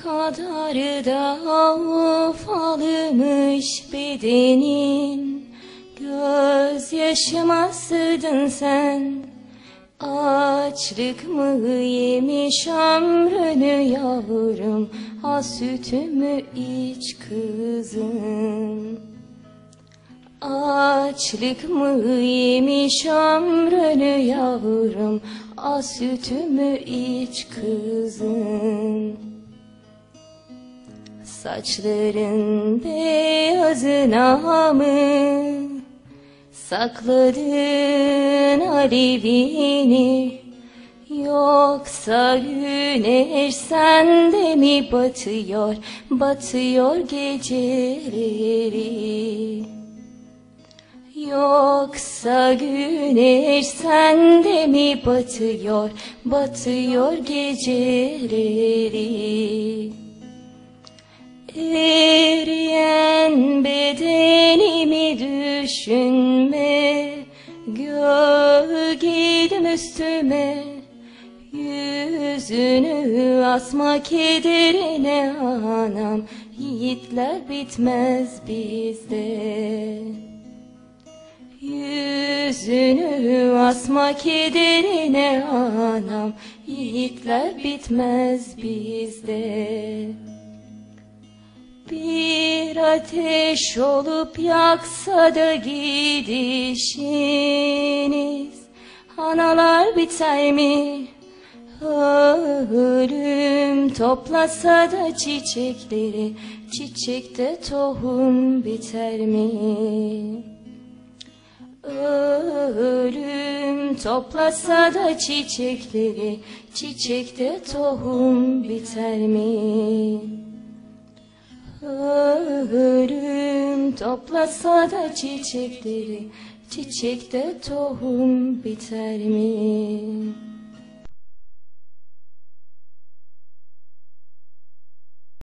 kadar da ufalmış bedenin, gözyaşıma sığdın sen. Açlık mı yemiş ömrünü yavrum, al sütümü iç kızım. Açlık mı yemiş ömrünü yavrum, al sütümü iç kızım. Saçların beyazına mı sakladın alevini, yoksa güneş sende mi batıyor, batıyor geceleri? Yoksa güneş sende mi batıyor, batıyor geceleri? Eriyen bedenimi düşünme, gölgeydin üstüme. Yüzünü asma kederine anam, yiğitler bitmez bizde. Yüzünü asma kederine anam, yiğitler bitmez bizde. Bir ateş olup yaksa da gidişiniz, analar biter mi? Ölüm toplasa da çiçekleri, çiçekte tohum biter mi? Ölüm toplasa da çiçekleri, çiçekte tohum biter mi? Ölüm toplasa da çiçekleri, çiçekte tohum biter mi?